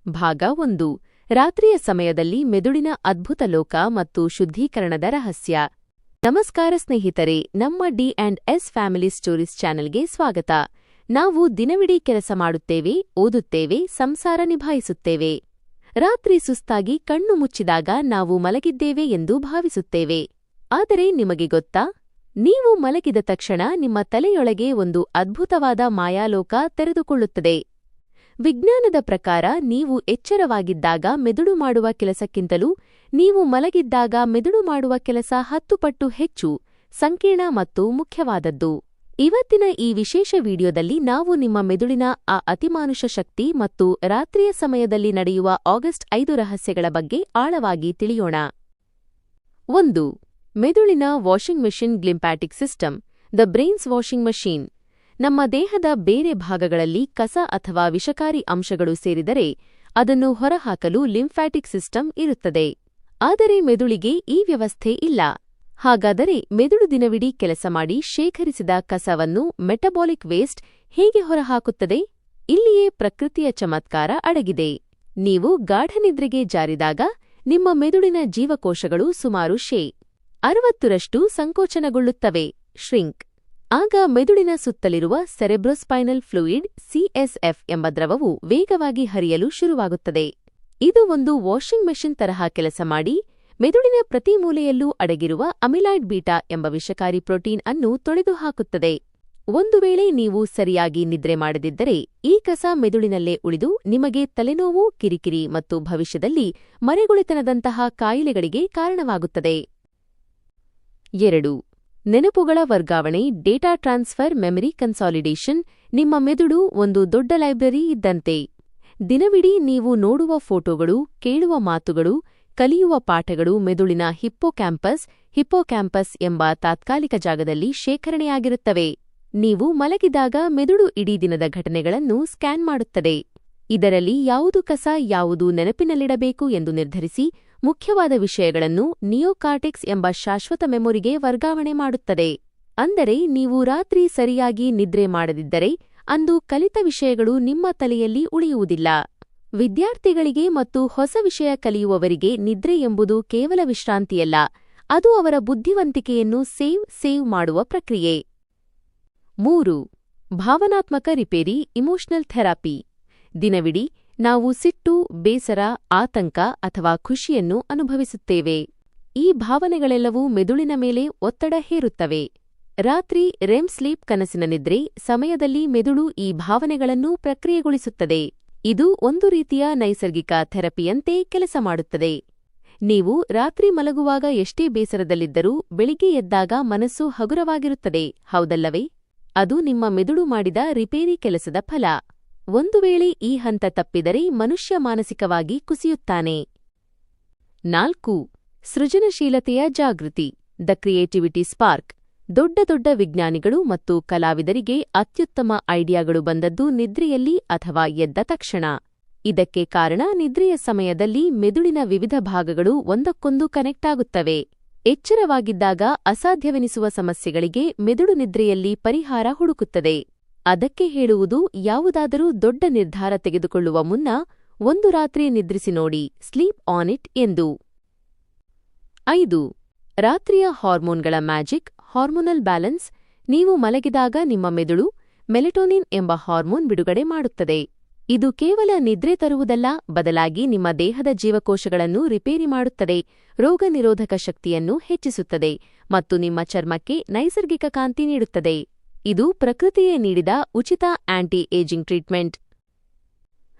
ಭಾಗ 1 ರಾತ್ರಿಯ ಸಮಯದಲ್ಲಿ ಮೆದುಳಿನ ಅದ್ಭುತ ಲೋಕ ಮತ್ತು ಶುದ್ಧೀಕರಣದ ರಹಸ್ಯ. ನಮಸ್ಕಾರ ಸ್ನೇಹಿತರೆ, ನಮ್ಮ ಡಿ&ಎಸ್ ಫ್ಯಾಮಿಲಿ ಸ್ಟೋರೀಸ್ ಚಾನೆಲ್ಗೆ ಸ್ವಾಗತ. ನಾವು ದಿನವಿಡೀ ಕೆಲಸ ಮಾಡುತ್ತೇವೆ, ಓದುತ್ತೇವೆ, ಸಂಸಾರ ನಿಭಾಯಿಸುತ್ತೇವೆ. ರಾತ್ರಿ ಸುಸ್ತಾಗಿ ಕಣ್ಣು ಮುಚ್ಚಿದಾಗ ನಾವು ಮಲಗಿದ್ದೇವೆ ಎಂದು ಭಾವಿಸುತ್ತೇವೆ. ಆದರೆ ನಿಮಗೆ ಗೊತ್ತಾ, ನೀವು ಮಲಗಿದ ತಕ್ಷಣ ನಿಮ್ಮ ತಲೆಯೊಳಗೆ ಒಂದು ಅದ್ಭುತವಾದ ಮಾಯಾಲೋಕ ತೆರೆದುಕೊಳ್ಳುತ್ತದೆ. ವಿಜ್ಞಾನದ ಪ್ರಕಾರ ನೀವು ಎಚ್ಚರವಾಗಿದ್ದಾಗ ಮೆದುಳು ಮಾಡುವ ಕೆಲಸಕ್ಕಿಂತಲೂ ನೀವು ಮಲಗಿದ್ದಾಗ ಮೆದುಳು ಮಾಡುವ ಕೆಲಸ 10 ಪಟ್ಟು ಹೆಚ್ಚು ಸಂಕೀರ್ಣ ಮತ್ತು ಮುಖ್ಯವಾದದ್ದು. ಇವತ್ತಿನ ಈ ವಿಶೇಷ ವಿಡಿಯೋದಲ್ಲಿ ನಾವು ನಿಮ್ಮ ಮೆದುಳಿನ ಆ ಅತಿಮಾನುಷ ಶಕ್ತಿ ಮತ್ತು ರಾತ್ರಿಯ ಸಮಯದಲ್ಲಿ ನಡೆಯುವ ಆಗಸ್ಟ್ 5 ರಹಸ್ಯಗಳ ಬಗ್ಗೆ ಆಳವಾಗಿ ತಿಳಿಯೋಣ. 1. ಮೆದುಳಿನ washing machine glymphatic system, the brain's washing machine. ನಮ್ಮ ದೇಹದ ಬೇರೆ ಭಾಗಗಳಲ್ಲಿ ಕಸ ಅಥವಾ ವಿಷಕಾರಿ ಅಂಶಗಳು ಸೇರಿದರೆ ಅದನ್ನು ಹೊರಹಾಕಲು ಲಿಂಫ್ಯಾಟಿಕ್ ಸಿಸ್ಟಮ್ ಇರುತ್ತದೆ. ಆದರೆ ಮೆದುಳಿಗೆ ಈ ವ್ಯವಸ್ಥೆ ಇಲ್ಲ. ಹಾಗಾದರೆ ಮೆದುಳು ದಿನವಿಡೀ ಕೆಲಸ ಮಾಡಿ ಶೇಖರಿಸಿದ ಕಸವನ್ನು ಮೆಟಬಾಲಿಕ್ ವೇಸ್ಟ್ ಹೇಗೆ ಹೊರಹಾಕುತ್ತದೆ? ಇಲ್ಲಿಯೇ ಪ್ರಕೃತಿಯ ಚಮತ್ಕಾರ ಅಡಗಿದೆ. ನೀವು ಗಾಢನಿದ್ರೆಗೆ ಜಾರಿದಾಗ ನಿಮ್ಮ ಮೆದುಳಿನ ಜೀವಕೋಶಗಳು ಸುಮಾರು 60% ಸಂಕೋಚನಗೊಳ್ಳುತ್ತವೆ, ಶ್ರಿಂಕ್. ಆಗ ಮೆದುಳಿನ ಸುತ್ತಲಿರುವ ಸೆರೆಬ್ರೊಸ್ಪೈನಲ್ ಫ್ಲೂಯಿಡ್ ಸಿಎಸ್ಎಫ್ ಎಂಬ ದ್ರವವು ವೇಗವಾಗಿ ಹರಿಯಲು ಶುರುವಾಗುತ್ತದೆ. ಇದು ಒಂದು ವಾಷಿಂಗ್ ಮೆಷಿನ್ ತರಹ ಕೆಲಸ ಮಾಡಿ ಮೆದುಳಿನ ಪ್ರತಿ ಮೂಲೆಯಲ್ಲೂ ಅಡಗಿರುವ ಅಮಿಲಾಯ್ಡ್ ಬೀಟಾ ಎಂಬ ವಿಷಕಾರಿ ಪ್ರೋಟೀನ್ ಅನ್ನು ತೊಳೆದುಹಾಕುತ್ತದೆ. ಒಂದು ವೇಳೆ ನೀವು ಸರಿಯಾಗಿ ನಿದ್ರೆ ಮಾಡದಿದ್ದರೆ ಈ ಕಸ ಮೆದುಳಿನಲ್ಲೇ ಉಳಿದು ನಿಮಗೆ ತಲೆನೋವು, ಕಿರಿಕಿರಿ ಮತ್ತು ಭವಿಷ್ಯದಲ್ಲಿ ಮರೆಗುಳಿತನದಂತಹ ಕಾಯಿಲೆಗಳಿಗೆ ಕಾರಣವಾಗುತ್ತದೆ. 2. ನೆನಪುಗಳ ವರ್ಗಾವಣೆ, ಡೇಟಾ ಟ್ರಾನ್ಸ್ಫರ್, ಮೆಮರಿ ಕನ್ಸಾಲಿಡೇಷನ್. ನಿಮ್ಮ ಮೆದುಳು ಒಂದು ದೊಡ್ಡ ಲೈಬ್ರರಿ ಇದ್ದಂತೆ. ದಿನವಿಡೀ ನೀವು ನೋಡುವ ಫೋಟೋಗಳು, ಕೇಳುವ ಮಾತುಗಳು, ಕಲಿಯುವ ಪಾಠಗಳು ಮೆದುಳಿನ ಹಿಪ್ಪೋಕ್ಯಾಂಪಸ್ ಎಂಬ ತಾತ್ಕಾಲಿಕ ಜಾಗದಲ್ಲಿ ಶೇಖರಣೆಯಾಗಿರುತ್ತವೆ. ನೀವು ಮಲಗಿದಾಗ ಮೆದುಳು ಇಡೀ ದಿನದ ಘಟನೆಗಳನ್ನು ಸ್ಕ್ಯಾನ್ ಮಾಡುತ್ತದೆ. ಇದರಲ್ಲಿ ಯಾವುದು ಕಸ, ಯಾವುದು ನೆನಪಿನಲ್ಲಿಡಬೇಕು ಎಂದು ನಿರ್ಧರಿಸಿ ಮುಖ್ಯವಾದ ವಿಷಯಗಳನ್ನು ನಿಯೋಕಾರ್ಟೆಕ್ಸ್ ಎಂಬ ಶಾಶ್ವತ ಮೆಮೊರಿಗೆ ವರ್ಗಾವಣೆ ಮಾಡುತ್ತದೆ. ಅಂದರೆ ನೀವು ರಾತ್ರಿ ಸರಿಯಾಗಿ ನಿದ್ರೆ ಮಾಡದಿದ್ದರೆ ಅಂದು ಕಲಿತ ವಿಷಯಗಳು ನಿಮ್ಮ ತಲೆಯಲ್ಲಿ ಉಳಿಯುವುದಿಲ್ಲ. ವಿದ್ಯಾರ್ಥಿಗಳಿಗೆ ಮತ್ತು ಹೊಸ ವಿಷಯ ಕಲಿಯುವವರಿಗೆ ನಿದ್ರೆ ಎಂಬುದು ಕೇವಲ ವಿಶ್ರಾಂತಿಯಲ್ಲ, ಅದು ಅವರ ಬುದ್ಧಿವಂತಿಕೆಯನ್ನು ಸೇವ್ ಮಾಡುವ ಪ್ರಕ್ರಿಯೆ. 3. ಭಾವನಾತ್ಮಕ ರಿಪೇರಿ, ಇಮೋಷನಲ್ ಥೆರಪಿ. ದಿನವಿಡೀ ನಾವು ಸಿಟ್ಟು, ಬೇಸರ, ಆತಂಕ ಅಥವಾ ಖುಷಿಯನ್ನು ಅನುಭವಿಸುತ್ತೇವೆ. ಈ ಭಾವನೆಗಳೆಲ್ಲವೂ ಮೆದುಳಿನ ಮೇಲೆ ಒತ್ತಡ ಹೇರುತ್ತವೆ. ರಾತ್ರಿ ರೆಮ್ ಸ್ಲೀಪ್, ಕನಸಿನ ನಿದ್ರೆ ಸಮಯದಲ್ಲಿ ಮೆದುಳು ಈ ಭಾವನೆಗಳನ್ನು ಪ್ರಕ್ರಿಯೆಗೊಳಿಸುತ್ತದೆ. ಇದು ಒಂದು ರೀತಿಯ ನೈಸರ್ಗಿಕ ಥೆರಪಿಯಂತೆ ಕೆಲಸ ಮಾಡುತ್ತದೆ. ನೀವು ರಾತ್ರಿ ಮಲಗುವಾಗ ಎಷ್ಟೇ ಬೇಸರದಲ್ಲಿದ್ದರೂ ಬೆಳಿಗ್ಗೆ ಎದ್ದಾಗ ಮನಸ್ಸು ಹಗುರವಾಗಿರುತ್ತದೆ, ಹೌದಲ್ಲವೇ? ಅದು ನಿಮ್ಮ ಮೆದುಳು ಮಾಡಿದ ರಿಪೇರಿ ಕೆಲಸದ ಫಲ. ಒಂದು ವೇಳೆ ಈ ಹಂತ ತಪ್ಪಿದರೆ ಮನುಷ್ಯ ಮಾನಸಿಕವಾಗಿ ಕುಸಿಯುತ್ತಾನೆ. 4. ಸೃಜನಶೀಲತೆಯ ಜಾಗೃತಿ, ದ ಕ್ರಿಯೇಟಿವಿಟಿ ಸ್ಪಾರ್ಕ್. ದೊಡ್ಡ ವಿಜ್ಞಾನಿಗಳು ಮತ್ತು ಕಲಾವಿದರಿಗೆ ಅತ್ಯುತ್ತಮ ಐಡಿಯಾಗಳು ಬಂದದ್ದು ನಿದ್ರೆಯಲ್ಲಿ ಅಥವಾ ಎದ್ದ ತಕ್ಷಣ. ಇದಕ್ಕೆ ಕಾರಣ ನಿದ್ರೆಯ ಸಮಯದಲ್ಲಿ ಮೆದುಳಿನ ವಿವಿಧ ಭಾಗಗಳು ಒಂದಕ್ಕೊಂದು ಕನೆಕ್ಟ್ ಆಗುತ್ತವೆ. ಎಚ್ಚರವಾಗಿದ್ದಾಗ ಅಸಾಧ್ಯವೆನಿಸುವ ಸಮಸ್ಯೆಗಳಿಗೆ ಮೆದುಳು ನಿದ್ರೆಯಲ್ಲಿ ಪರಿಹಾರ ಹುಡುಕುತ್ತದೆ. ಅದಕ್ಕೆ ಹೇಳುವುದು, ಯಾವುದಾದರೂ ದೊಡ್ಡ ನಿರ್ಧಾರ ತೆಗೆದುಕೊಳ್ಳುವ ಮುನ್ನ ಒಂದು ರಾತ್ರಿ ನಿದ್ರಿಸಿ ನೋಡಿ, ಸ್ಲೀಪ್ ಆನ್ ಇಟ್ ಎಂದು. 5. ರಾತ್ರಿಯ ಹಾರ್ಮೋನ್ಗಳ ಮ್ಯಾಜಿಕ್, ಹಾರ್ಮೋನಲ್ ಬ್ಯಾಲೆನ್ಸ್. ನೀವು ಮಲಗಿದಾಗ ನಿಮ್ಮ ಮೆದುಳು ಮೆಲಟೋನಿನ್ ಎಂಬ ಹಾರ್ಮೋನ್ ಬಿಡುಗಡೆ ಮಾಡುತ್ತದೆ. ಇದು ಕೇವಲ ನಿದ್ರೆ ತರುವುದಲ್ಲ, ಬದಲಾಗಿ ನಿಮ್ಮ ದೇಹದ ಜೀವಕೋಶಗಳನ್ನು ರಿಪೇರಿ ಮಾಡುತ್ತದೆ, ರೋಗ ನಿರೋಧಕ ಶಕ್ತಿಯನ್ನು ಹೆಚ್ಚಿಸುತ್ತದೆ ಮತ್ತು ನಿಮ್ಮ ಚರ್ಮಕ್ಕೆ ನೈಸರ್ಗಿಕ ಕಾಂತಿ ನೀಡುತ್ತದೆ. ಇದು ಪ್ರಕೃತಿಯೇ ನೀಡಿದ ಉಚಿತ ಆಂಟಿ-ಏಜಿಂಗ್ ಟ್ರೀಟ್ಮೆಂಟ್.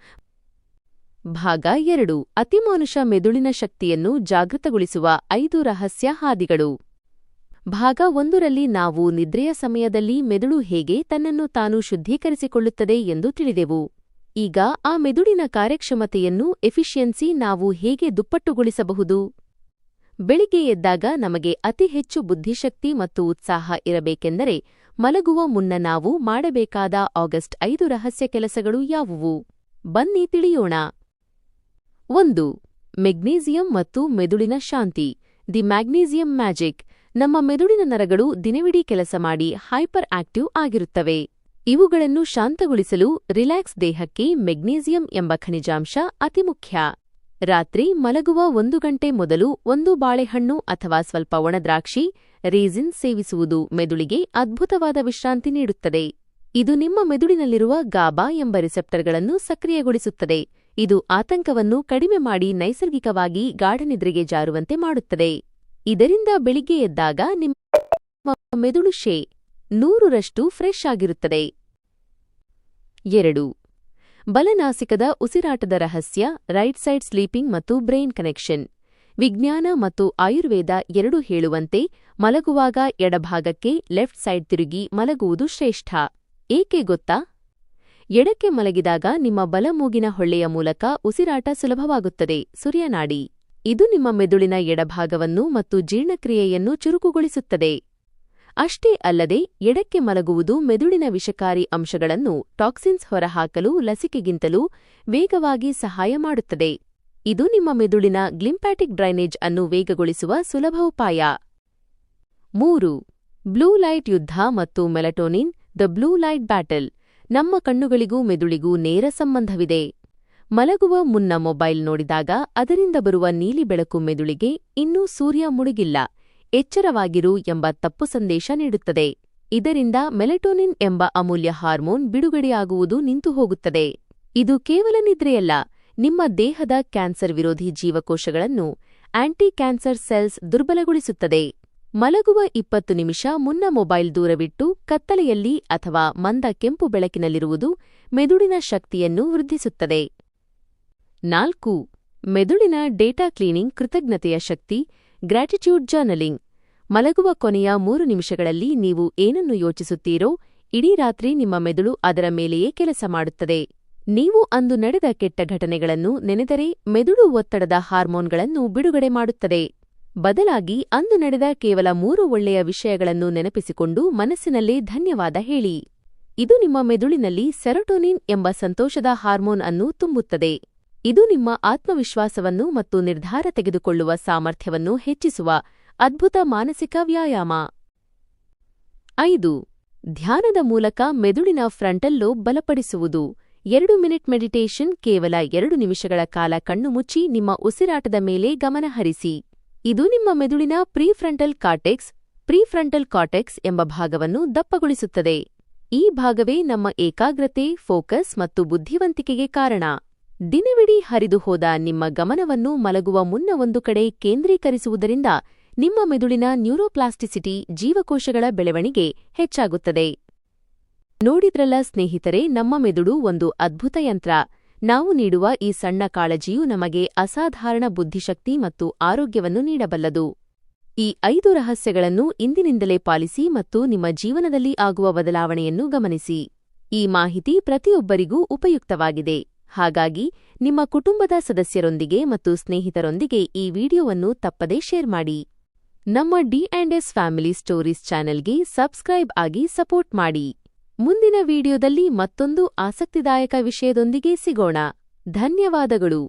ಭಾಗ 2. ಅತಿಮಾನುಷ ಮೆದುಳಿನ ಶಕ್ತಿಯನ್ನು ಜಾಗೃತಗೊಳಿಸುವ 5 ರಹಸ್ಯ ಹಾದಿಗಳು. ಭಾಗ 1ರಲ್ಲಿ ನಾವು ನಿದ್ರೆಯ ಸಮಯದಲ್ಲಿ ಮೆದುಳು ಹೇಗೆ ತನ್ನನ್ನು ತಾನು ಶುದ್ಧೀಕರಿಸಿಕೊಳ್ಳುತ್ತದೆ ಎಂದು ತಿಳಿದೆವು. ಈಗ ಆ ಮೆದುಳಿನ ಕಾರ್ಯಕ್ಷಮತೆಯನ್ನು ಎಫಿಷಿಯನ್ಸಿ ನಾವು ಹೇಗೆ ದುಪ್ಪಟ್ಟುಗೊಳಿಸಬಹುದು? ಬೆಳಿಗ್ಗೆ ಎದ್ದಾಗ ನಮಗೆ ಅತಿ ಹೆಚ್ಚು ಬುದ್ಧಿಶಕ್ತಿ ಮತ್ತು ಉತ್ಸಾಹ ಇರಬೇಕೆಂದರೆ ಮಲಗುವ ಮುನ್ನ ನಾವು ಮಾಡಬೇಕಾದ ಆಗಸ್ಟ್ 5 ರಹಸ್ಯ ಕೆಲಸಗಳು ಯಾವುವು? ಬನ್ನಿ ತಿಳಿಯೋಣ. 1. ಮೆಗ್ನೀಸಿಯಂ ಮತ್ತು ಮೆದುಳಿನ ಶಾಂತಿ, ದಿ ಮ್ಯಾಗ್ನೀಸಿಯಂ ಮ್ಯಾಜಿಕ್. ನಮ್ಮ ಮೆದುಳಿನ ನರಗಳು ದಿನವಿಡೀ ಕೆಲಸ ಮಾಡಿ ಹೈಪರ್ ಆಕ್ಟಿವ್ ಆಗಿರುತ್ತವೆ. ಇವುಗಳನ್ನು ಶಾಂತಗೊಳಿಸಲು ರಿಲ್ಯಾಕ್ಸ್ ದೇಹಕ್ಕೆ ಮೆಗ್ನೀಸಿಯಂ ಎಂಬ ಖನಿಜಾಂಶ ಅತಿ ಮುಖ್ಯ. ರಾತ್ರಿ ಮಲಗುವ 1 ಗಂಟೆ ಮೊದಲು 1 ಬಾಳೆಹಣ್ಣು ಅಥವಾ ಸ್ವಲ್ಪ ಒಣದ್ರಾಕ್ಷಿ ರೇಸಿನ್ ಸೇವಿಸುವುದು ಮೆದುಳಿಗೆ ಅದ್ಭುತವಾದ ವಿಶ್ರಾಂತಿ ನೀಡುತ್ತದೆ. ಇದು ನಿಮ್ಮ ಮೆದುಳಿನಲ್ಲಿರುವ ಗಾಬಾ ಎಂಬ ರಿಸೆಪ್ಟರ್ಗಳನ್ನು ಸಕ್ರಿಯಗೊಳಿಸುತ್ತದೆ. ಇದು ಆತಂಕವನ್ನು ಕಡಿಮೆ ಮಾಡಿ ನೈಸರ್ಗಿಕವಾಗಿ ಗಾಢನಿದ್ರೆಗೆ ಜಾರುವಂತೆ ಮಾಡುತ್ತದೆ. ಇದರಿಂದ ಬೆಳಿಗ್ಗೆ ಎದ್ದಾಗ ನಿಮ್ಮ ಮೆದುಳು 100% ಫ್ರೆಶ್ ಆಗಿರುತ್ತದೆ. 2. ಬಲನಾಸಿಕದ ಉಸಿರಾಟದ ರಹಸ್ಯ ರೈಟ್ ಸೈಡ್ ಸ್ಲೀಪಿಂಗ್ ಮತ್ತು ಬ್ರೈನ್ ಕನೆಕ್ಷನ್. ವಿಜ್ಞಾನ ಮತ್ತು ಆಯುರ್ವೇದ ಎರಡೂ ಹೇಳುವಂತೆ ಮಲಗುವಾಗ ಎಡಭಾಗಕ್ಕೆ ಲೆಫ್ಟ್ ಸೈಡ್ ತಿರುಗಿ ಮಲಗುವುದು ಶ್ರೇಷ್ಠ. ಏಕೆ ಗೊತ್ತಾ? ಎಡಕ್ಕೆ ಮಲಗಿದಾಗ ನಿಮ್ಮ ಬಲಮೂಗಿನ ಹೊಳ್ಳೆಯ ಮೂಲಕ ಉಸಿರಾಟ ಸುಲಭವಾಗುತ್ತದೆ. ಸೂರ್ಯನಾಡಿ. ಇದು ನಿಮ್ಮ ಮೆದುಳಿನ ಎಡಭಾಗವನ್ನು ಮತ್ತು ಜೀರ್ಣಕ್ರಿಯೆಯನ್ನು ಚುರುಕುಗೊಳಿಸುತ್ತದೆ. ಅಷ್ಟೇ ಅಲ್ಲದೆ ಎಡಕ್ಕೆ ಮಲಗುವುದು ಮೆದುಳಿನ ವಿಷಕಾರಿ ಅಂಶಗಳನ್ನು ಟಾಕ್ಸಿನ್ಸ್ ಹೊರಹಾಕಲು ಲಸಿಕೆಗಿಂತಲೂ ವೇಗವಾಗಿ ಸಹಾಯ ಮಾಡುತ್ತದೆ. ಇದು ನಿಮ್ಮ ಮೆದುಳಿನ ಗ್ಲಿಂಪ್ಯಾಟಿಕ್ ಡ್ರೈನೇಜ್ ಅನ್ನು ವೇಗಗೊಳಿಸುವ ಸುಲಭ ಉಪಾಯ. 3. ಬ್ಲೂ ಲೈಟ್ ಯುದ್ಧ ಮತ್ತು melatonin the blue light battle. ನಮ್ಮ ಕಣ್ಣುಗಳಿಗೂ ಮೆದುಳಿಗೂ ನೇರ ಸಂಬಂಧವಿದೆ. ಮಲಗುವ ಮುನ್ನ ಮೊಬೈಲ್ ನೋಡಿದಾಗ ಅದರಿಂದ ಬರುವ ನೀಲಿ ಬೆಳಕು ಮೆದುಳಿಗೆ ಇನ್ನೂ ಸೂರ್ಯ ಮುಳುಗಿಲ್ಲ, ಎಚ್ಚರವಾಗಿರು ಎಂಬ ತಪ್ಪು ಸಂದೇಶ ನೀಡುತ್ತದೆ. ಇದರಿಂದ ಮೆಲಟೋನಿನ್ ಎಂಬ ಅಮೂಲ್ಯ ಹಾರ್ಮೋನ್ ಬಿಡುಗಡೆಯಾಗುವುದು ನಿಂತುಹೋಗುತ್ತದೆ. ಇದು ಕೇವಲ ನಿದ್ರೆಯಲ್ಲ, ನಿಮ್ಮ ದೇಹದ ಕ್ಯಾನ್ಸರ್ ವಿರೋಧಿ ಜೀವಕೋಶಗಳನ್ನು ಆಂಟಿ ಕ್ಯಾನ್ಸರ್ ಸೆಲ್ಸ್ ದುರ್ಬಲಗೊಳಿಸುತ್ತದೆ. ಮಲಗುವ 20 ನಿಮಿಷ ಮುನ್ನ ಮೊಬೈಲ್ ದೂರವಿಟ್ಟು ಕತ್ತಲೆಯಲ್ಲಿ ಅಥವಾ ಮಂದ ಕೆಂಪು ಬೆಳಕಿನಲ್ಲಿರುವುದು ಮೆದುಳಿನ ಶಕ್ತಿಯನ್ನು ವೃದ್ಧಿಸುತ್ತದೆ. 4. ಮೆದುಳಿನ ಡೇಟಾ ಕ್ಲೀನಿಂಗ್ ಕೃತಜ್ಞತೆಯ ಶಕ್ತಿ ಗ್ರ್ಯಾಟಿಟ್ಯೂಡ್ ಜರ್ನಲಿಂಗ್. ಮಲಗುವ ಕೊನೆಯ 3 ನಿಮಿಷಗಳಲ್ಲಿ ನೀವು ಏನನ್ನು ಯೋಚಿಸುತ್ತೀರೋ ಇಡೀ ರಾತ್ರಿ ನಿಮ್ಮ ಮೆದುಳು ಅದರ ಮೇಲೆಯೇ ಕೆಲಸ ಮಾಡುತ್ತದೆ. ನೀವು ಅಂದು ನಡೆದ ಕೆಟ್ಟ ಘಟನೆಗಳನ್ನು ನೆನೆದರೆ ಮೆದುಳು ಒತ್ತಡದ ಹಾರ್ಮೋನ್ಗಳನ್ನು ಬಿಡುಗಡೆ ಮಾಡುತ್ತದೆ. ಬದಲಾಗಿ ಅಂದು ನಡೆದ ಕೇವಲ 3 ಒಳ್ಳೆಯ ವಿಷಯಗಳನ್ನು ನೆನಪಿಸಿಕೊಂಡು ಮನಸ್ಸಿನಲ್ಲೇ ಧನ್ಯವಾದ ಹೇಳಿ. ಇದು ನಿಮ್ಮ ಮೆದುಳಿನಲ್ಲಿ ಸೆರೋಟೋನಿನ್ ಎಂಬ ಸಂತೋಷದ ಹಾರ್ಮೋನ್ ಅನ್ನು ತುಂಬುತ್ತದೆ. ಇದು ನಿಮ್ಮ ಆತ್ಮವಿಶ್ವಾಸವನ್ನು ಮತ್ತು ನಿರ್ಧಾರ ತೆಗೆದುಕೊಳ್ಳುವ ಸಾಮರ್ಥ್ಯವನ್ನು ಹೆಚ್ಚಿಸುವ ಅದ್ಭುತ ಮಾನಸಿಕ ವ್ಯಾಯಾಮ. 5. ಧ್ಯಾನದ ಮೂಲಕ ಮೆದುಳಿನ ಫ್ರಂಟಲ್ ಲೋಬ್ ಬಲಪಡಿಸುವುದು. 2 ಮಿನಿಟ್ ಮೆಡಿಟೇಷನ್. ಕೇವಲ 2 ನಿಮಿಷಗಳ ಕಾಲ ಕಣ್ಣು ಮುಚ್ಚಿ ನಿಮ್ಮ ಉಸಿರಾಟದ ಮೇಲೆ ಗಮನ ಹರಿಸಿ. ಇದು ನಿಮ್ಮ ಮೆದುಳಿನ ಪ್ರೀಫ್ರಂಟಲ್ ಕಾರ್ಟೆಕ್ಸ್ ಎಂಬ ಭಾಗವನ್ನು ದಪ್ಪಗೊಳಿಸುತ್ತದೆ. ಈ ಭಾಗವೇ ನಮ್ಮ ಏಕಾಗ್ರತೆ, ಫೋಕಸ್ ಮತ್ತು ಬುದ್ಧಿವಂತಿಕೆಗೆ ಕಾರಣ. ದಿನವಿಡೀ ಹರಿದು ಹೋದ ನಿಮ್ಮ ಗಮನವನ್ನು ಮಲಗುವ ಮುನ್ನ ಒಂದು ಕಡೆ ಕೇಂದ್ರೀಕರಿಸುವುದರಿಂದ ನಿಮ್ಮ ಮೆದುಳಿನ ನ್ಯೂರೋಪ್ಲಾಸ್ಟಿಸಿಟಿ ಜೀವಕೋಶಗಳ ಬೆಳವಣಿಗೆ ಹೆಚ್ಚಾಗುತ್ತದೆ. ನೋಡಿದ್ರಲ್ಲ ಸ್ನೇಹಿತರೆ, ನಮ್ಮ ಮೆದುಳು ಒಂದು ಅದ್ಭುತ ಯಂತ್ರ. ನಾವು ನೀಡುವ ಈ ಸಣ್ಣ ಕಾಳಜಿಯು ನಮಗೆ ಅಸಾಧಾರಣ ಬುದ್ಧಿಶಕ್ತಿ ಮತ್ತು ಆರೋಗ್ಯವನ್ನು ನೀಡಬಲ್ಲದು. ಈ 5 ರಹಸ್ಯಗಳನ್ನು ಇಂದಿನಿಂದಲೇ ಪಾಲಿಸಿ ಮತ್ತು ನಿಮ್ಮ ಜೀವನದಲ್ಲಿ ಆಗುವ ಬದಲಾವಣೆಯನ್ನು ಗಮನಿಸಿ. ಈ ಮಾಹಿತಿ ಪ್ರತಿಯೊಬ್ಬರಿಗೂ ಉಪಯುಕ್ತವಾಗಿದೆ. ಹಾಗಾಗಿ ನಿಮ್ಮ ಕುಟುಂಬದ ಸದಸ್ಯರೊಂದಿಗೆ ಮತ್ತು ಸ್ನೇಹಿತರೊಂದಿಗೆ ಈ ವಿಡಿಯೋವನ್ನು ತಪ್ಪದೇ ಶೇರ್ ಮಾಡಿ. ನಮ್ಮ D&S ಫ್ಯಾಮಿಲಿ ಸ್ಟೋರೀಸ್ ಚಾನೆಲ್ಗೆ ಸಬ್ಸ್ಕ್ರೈಬ್ ಆಗಿ ಸಪೋರ್ಟ್ ಮಾಡಿ. ಮುಂದಿನ ವಿಡಿಯೋದಲ್ಲಿ ಮತ್ತೊಂದು ಆಸಕ್ತಿದಾಯಕ ವಿಷಯದೊಂದಿಗೆ ಸಿಗೋಣ. ಧನ್ಯವಾದಗಳು.